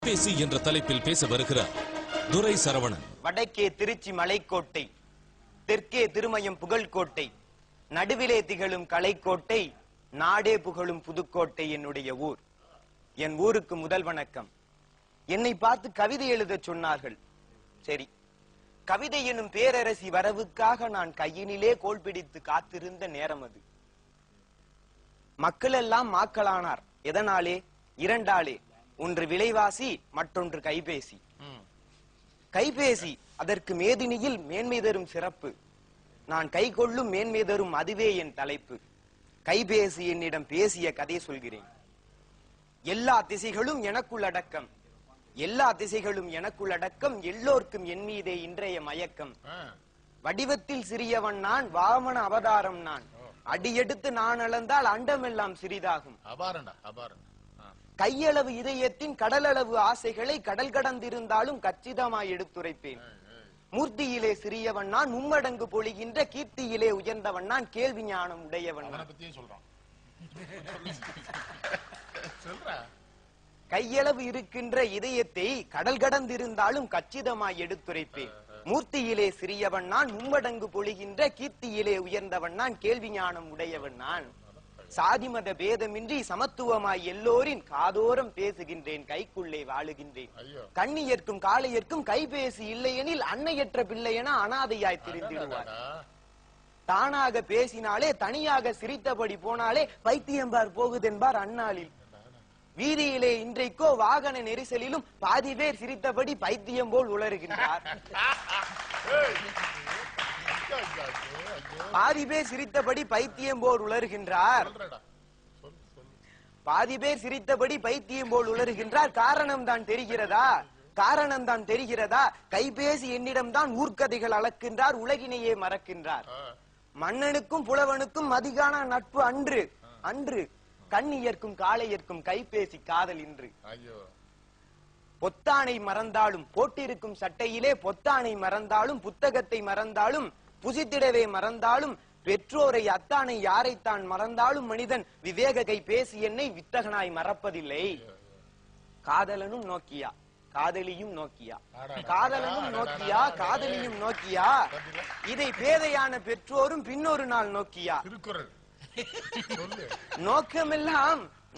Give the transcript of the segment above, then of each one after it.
கைபேசி என்ற தலைப்பில் பேச வருகிறார் துரை சரவணன். வடக்கே திருச்சி மலைக்கோட்டை, தெற்கே திருமயம் புகழ்கோட்டை, நடுவிலே திகழும் கலைக்கோட்டை, நாடே புகழும் புதுக்கோட்டை என்னுடைய ஊர். என் ஊருக்கு முதல் வணக்கம். என்னை பார்த்து கவிதை எழுத சொன்னார்கள். சரி, கவிதை எனும் பேரரசி வரவுக்காக நான் கையினிலே கோல் பிடித்து காத்திருந்த நேரம் அது. மக்கள் எல்லாம் மாக்களானார். எதனாலே? இரண்டாலே. ஒன்று விலைவாசி, மற்றொன்று கைபேசி. கைபேசி அதற்கு மேதினியில் மேன்மை தரும் சிறப்பு. நான் கை கொள்ளும் மேன்மை தரும் அதுவே என் தலைப்பு. கைபேசி என்னிடம் பேசிய கதை சொல்கிறேன். எல்லா திசைகளும் எனக்குள் அடக்கம், எல்லா திசைகளும் எனக்குள் அடக்கம், எல்லோருக்கும் என் மீதே இன்றைய மயக்கம். வடிவத்தில் சிறியவன் நான், வாமன அவதாரம் நான். அடியெடுத்து நான் அளந்தால் அண்டமெல்லாம் சிறிதாகும். கையளவு இதயத்தின் கடலளவு ஆசைகளை கடல் கடந்திருந்தாலும் கச்சிதமாய் எடுத்துரைப்பேன். மூர்த்தியிலே சிறியவன் நான், மும்மடங்கு பொழிகின்ற கீர்த்தியிலே உயர்ந்தவன் நான், கேள்வி ஞானம் உடையவன் நான். கையளவு இருக்கின்ற இதயத்தை கடல் கடந்திருந்தாலும் கச்சிதமாய் எடுத்துரைப்பேன். மூர்த்தியிலே சிறியவன் நான், மும்மடங்கு பொழிகின்ற கீர்த்தியிலே உயர்ந்தவன் நான், கேள்வி ஞானம் உடையவன் நான். சாதி மத பேதமின்றி சமத்துவமாய் எல்லோரின் காதோரம் பேசுகின்றேன், கைக்குள்ளே வாழுகின்றேன். கண்ணியர்க்கும் காளையர்க்கும் கைபேசி இல்லையெனில் அன்னையற்ற பிள்ளையென அனாதையாய் திரிந்திடுவார். தானாக பேசினாலே, தனியாக சிரித்தபடி போனாலே பைத்தியம்பார் போகுதென்பார் அந்நாளில். வீதியிலே இன்றைக்கோ வாகன நெரிசலிலும் பாதி பேர் சிரித்தபடி பைத்தியம் போல் உளறுகின்றார். பாதி பேர் சிரித்தபடி பைத்தியம் போல் உளறுகின்றார். பாதி பேர் சிரித்தபடி பைத்தியம் போல் உளறுகின்றார். காரணம் தான் தெரிகிறதா? காரணம் தான் தெரிகிறதா? கைபேசி என்னிடம் தான் ஊர்க்கதைகள் அளக்கின்றார், உலகினையே மறக்கின்றார். மன்னனுக்கும் புலவனுக்கும் மதிகான நட்பு அன்று அன்று, கண்ணியர்க்கும் காளையர்க்கும் கைபேசி காதல் இன்று. பொத்தானை மறந்தாலும், போட்டிருக்கும் சட்டையிலே பொத்தானை மறந்தாலும், புத்தகத்தை மறந்தாலும், புசித்திடவே மறந்தாலும், பெற்றோரை அத்தானை யாரைத்தான் மறந்தாலும், மனிதன் விவேக கைபேசி என்னை வித்தகனாய் மறப்பதில்லை. காதலனும் நோக்கியா, காதலியும் நோக்கியா, காதலனும் நோக்கியா, காதலியும் நோக்கியா, இதை பேதையான பெற்றோரும் பின்னொரு நாள் நோக்கியா.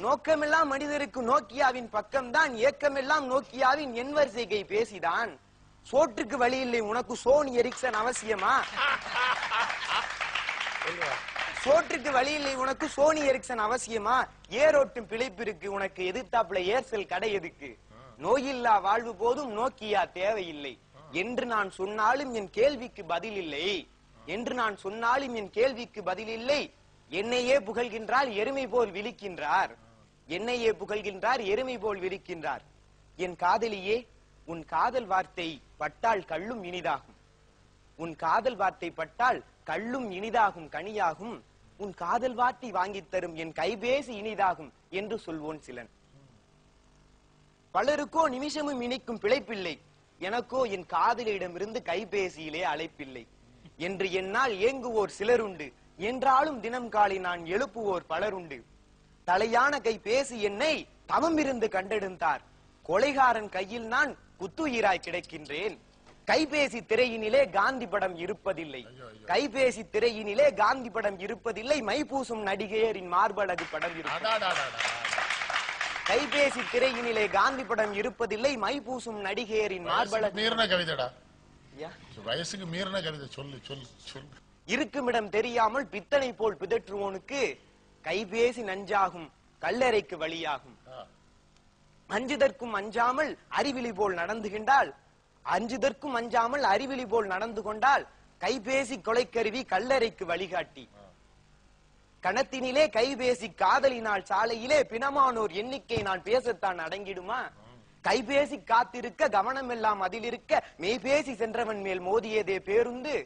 நோக்கமெல்லாம் மனிதருக்கு நோக்கியாவின் பக்கம்தான், ஏக்கமெல்லாம் நோக்கியாவின் என் வரிசை பேசிதான். சோற்றுக்கு வழி இல்லை உனக்கு சோனி எரிக்சன் அவசியமா? சோற்றுக்கு வழி இல்லை உனக்கு சோனி எரிக்சன் அவசியமா? ஏரோட்டும் பிழைப்பிற்கு உனக்கு எதிர்த்தாப்புல ஏர்செல் கடை எதுக்கு? நோயில்லா வாழ்வு போதும் நோக்கியா தேவையில்லை என்று நான் சொன்னாலும் என் கேள்விக்கு பதில் இல்லை, என்று நான் சொன்னாலும் என் கேள்விக்கு பதில் இல்லை. என்னையே புகழ்கின்றார், எருமை போல் விழிக்கின்றார். என்னையே புகழ்கின்றார், எருமை போல் விழிக்கின்றார். என் காதலியே, உன் காதல் வார்த்தை பட்டால் கள்ளும் இனிதாகும். உன் காதல் வார்த்தை பட்டால் கள்ளும் இனிதாகும், கனியாகும். உன் காதல் வார்த்தை வாங்கித் தரும் என் கைபேசி இனிதாகும் என்று சொல்வோன் சிலன். பலருக்கோ நிமிஷமும் இனிக்கும் பிழைப்பில்லை, எனக்கோ என் காதலியிடமிருந்து கைபேசியிலே அழைப்பில்லை என்று என்னால் ஏங்குவோர் சிலருண்டு. என்றாலும் தினம் காலை நான் எழுப்புவோர் பலருண்டு. தலையான கைபேசி என்னை தவம் இருந்து கண்டெடுத்தார். கொலைகாரன் கையில் நான் குத்துயிராய் கிடைக்கின்றேன். கைபேசி திரையினிலே காந்தி படம் இருப்பதில்லை, கைபேசி திரையினிலே காந்தி படம் இருப்பதில்லை. மைபூசும் நடிகையரின் மார்பழகு படம் இருப்பது. கைபேசி திரையினிலே காந்தி படம் இருப்பதில்லை, மைபூசும் நடிகையரின் மார்பழகு. மீறின கவிதைடா, வயசுக்கு மீறின கவிதை சொல்லு சொல்லு சொல்லு. இருக்குமிடம் தெரியாமல் பித்தனை போல் பிதற்றுவோனுக்கு கைபேசி நஞ்சாகும், கல்லறைக்கு வழியாகும். அஞ்சுதற்கும் அஞ்சாமல் அறிவிலி போல் நடந்துகின்றால், அஞ்சுதற்கும் அஞ்சாமல் அறிவிலி போல் நடந்து கொண்டால் கைபேசி கொலைக்கருவி கல்லறைக்கு வழிகாட்டி. கணத்தினிலே கைபேசி காதலினால் சாலையிலே பிணமானோர் எண்ணிக்கை நான் பேசத்தான் அடங்கிடுமா? கைபேசி காத்திருக்க கவனமெல்லாம் அதில் இருக்க மெய்பேசி சென்றவன் மேல் மோதியதே பேருந்து.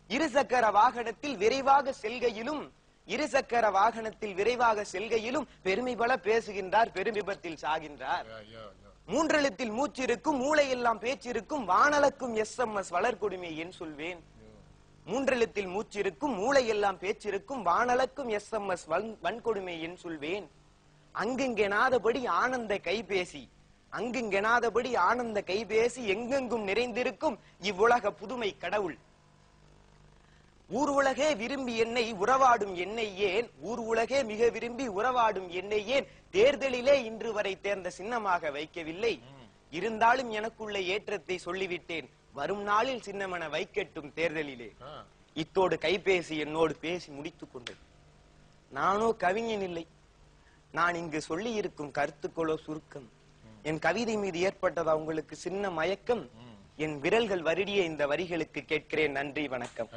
இருசக்கர வாகனத்தில் விரைவாக செல்கையிலும், இருசக்கர வாகனத்தில் விரைவாக செல்கையிலும் பெருமை பல பேசுகின்றார், பெரும் விபத்தில் சாகின்றார். மூன்றெழுத்தில் மூச்சிருக்கும், மூளையெல்லாம் பேச்சிருக்கும், வானளக்கும் SMS வளர்கொடுமை என் சொல்வேன். மூன்றெழுத்தில் மூச்சிருக்கும், மூளையெல்லாம் பேச்சிருக்கும், வானளக்கும் SMS வன்கொடுமை என் சொல்வேன். அங்கெங்கெனாதபடி ஆனந்த கைபேசி, அங்குங்கெனாதபடி ஆனந்த கைபேசி எங்கெங்கும் நிறைந்திருக்கும் இவ்வுலக புதுமை கடவுள். ஊர் உலகே விரும்பி என்னை உறவாடும் என்னை ஏன், ஊர் உலகே மிக விரும்பி உறவாடும் என்னை ஏன் தேர்தலிலே இன்று வரை தேர்ந்த சின்னமாக வைக்கவில்லை. இருந்தாலும் எனக்குள்ள ஏற்றத்தை சொல்லிவிட்டேன், வரும் நாளில் சின்னமென வைக்கட்டும் தேர்தலிலே. இத்தோடு கைபேசி என்னோடு பேசி முடித்துக் கொண்டது. நானோ கவிஞன் இல்லை. நான் இங்கு சொல்லி இருக்கும் கருத்துக்களோ சுருக்கம். என் கவிதை மீது ஏற்பட்டதா உங்களுக்கு சின்ன மயக்கம்? என் விரல்கள் வருடிய இந்த வரிகளுக்கு கேட்கிறேன் நன்றி வணக்கம்.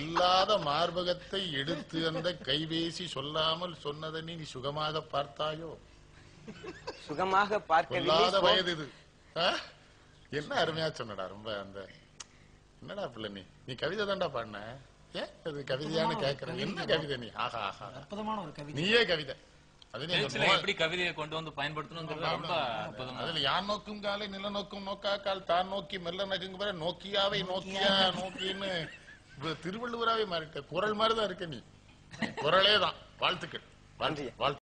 இல்லாத மார்பகத்தை எடுத்து அந்த கைபேசி சொல்லாமல் சொன்னதை நீ சுகமாக பார்த்தாயோ? சுகமாக பார்க்க வயது இது. என்ன அருமையா சொன்னடா. ரொம்ப அந்த என்னடா பிள்ளை நீ கவிதை தான்டா பாடின. ஏன் அது கவிதையான்னு கேட்கிறேன். என்ன கவிதை நீ? ஆஹா ஆஹா, அற்புதமான ஒரு கவிதை. நீயே கவிதை. எப்படி கவிதையை கொண்டு வந்து பயன்படுத்தணுங்கிறது ரொம்ப அற்புதமா. அதுல யான் நோக்கும் காலை நில நோக்கும் நோக்கா கால் தான் நோக்கி மெல்ல நகுங்க நோக்கியாவை நோக்கியா நோக்கின்னு திருவள்ளுவராவே மாறிட்ட. குரல் மாதிரிதான் இருக்க நீ. குரலே தான். வாழ்த்துக்கள். வாழ்த்து.